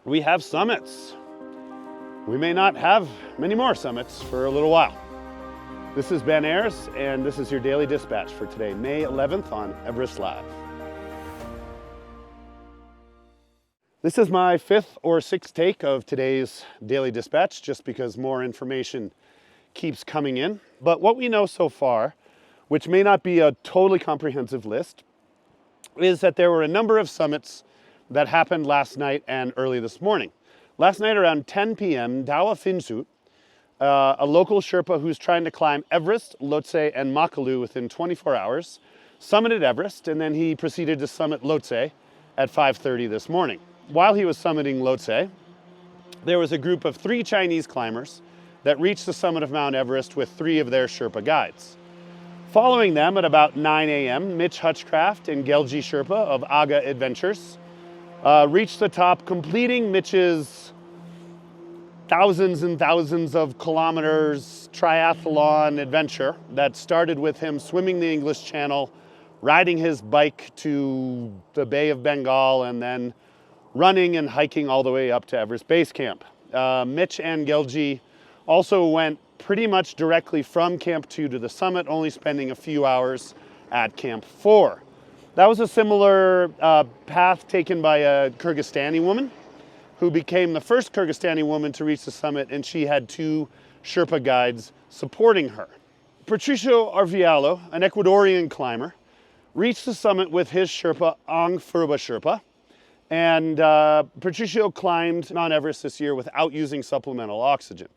we have summits. We may not have many more summits for a little while. This is Ben Ayers, and this is your Daily Dispatch for today, May 11th on Everest.Live. This is my fifth or sixth take of today's Daily Dispatch, just because more information keeps coming in. But what we know so far, which may not be a totally comprehensive list, is that there were a number of summits that happened last night and early this morning. Last night around 10 p.m., Dawa Finjhok, a local Sherpa who's trying to climb Everest, Lhotse, and Makalu within 24 hours, summited Everest, and then he proceeded to summit Lhotse at 5:30 this morning. While he was summiting Lhotse, there was a group of 3 Chinese climbers that reached the summit of Mount Everest with 3 of their Sherpa guides. Following them at about 9 a.m., Mitch Hutchcraft and Gelji Sherpa of Aga Adventures reached the top, completing Mitch's thousands and thousands of kilometers triathlon adventure that started with him swimming the English Channel, riding his bike to the Bay of Bengal, and then running and hiking all the way up to Everest Base Camp. Mitch and Gelji also went pretty much directly from Camp 2 to the summit, only spending a few hours at Camp 4. That was a similar path taken by a Kyrgyzstani woman who became the first Kyrgyzstani woman to reach the summit, and she had 2 Sherpa guides supporting her. Patricio Arévalo, an Ecuadorian climber, reached the summit with his Sherpa, Ang Pemba Sherpa, and Patricio climbed Mount Everest this year without using supplemental oxygen.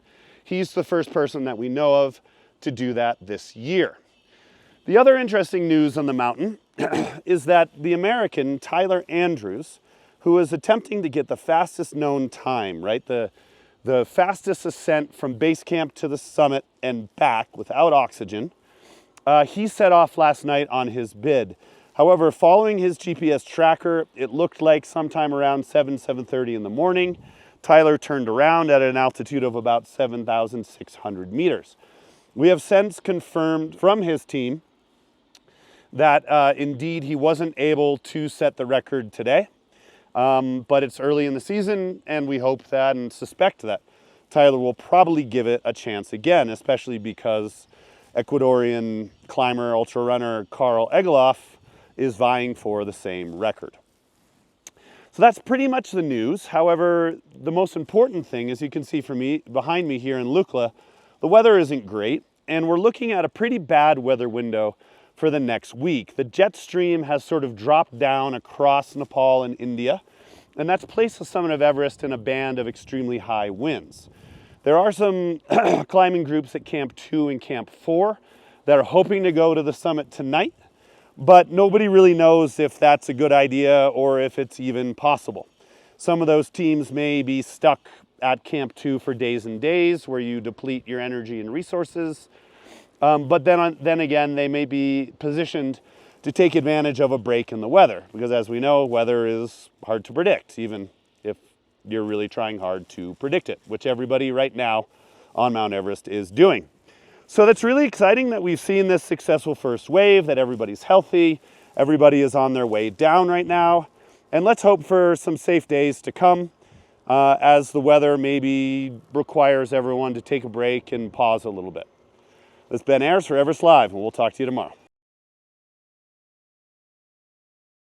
He's the first person that we know of to do that this year. The other interesting news on the mountain is that the American Tyler Andrews, who is attempting to get the fastest known time, right? The fastest ascent from base camp to the summit and back without oxygen, he set off last night on his bid. However, following his GPS tracker, it looked like sometime around 7:30 in the morning, Tyler turned around at an altitude of about 7,600 meters. We have since confirmed from his team that indeed he wasn't able to set the record today, but it's early in the season, and we hope that and suspect that Tyler will probably give it a chance again, especially because Ecuadorian climber, ultra runner Karl Egeloff is vying for the same record. So that's pretty much the news. However, the most important thing, as you can see from me behind me here in Lukla, the weather isn't great, and we're looking at a pretty bad weather window for the next week. The jet stream has sort of dropped down across Nepal and India, and that's placed the summit of Everest in a band of extremely high winds. There are some climbing groups at Camp 2 and Camp 4 that are hoping to go to the summit tonight, but nobody really knows if that's a good idea or if it's even possible. Some of those teams may be stuck at Camp 2 for days and days, where you deplete your energy and resources. But then again, they may be positioned to take advantage of a break in the weather, because as we know, weather is hard to predict, even if you're really trying hard to predict it, which everybody right now on Mount Everest is doing. So that's really exciting that we've seen this successful first wave, that everybody's healthy, everybody is on their way down right now, and let's hope for some safe days to come as the weather maybe requires everyone to take a break and pause a little bit. This is Ben Ayers for Everest Live, and we'll talk to you tomorrow.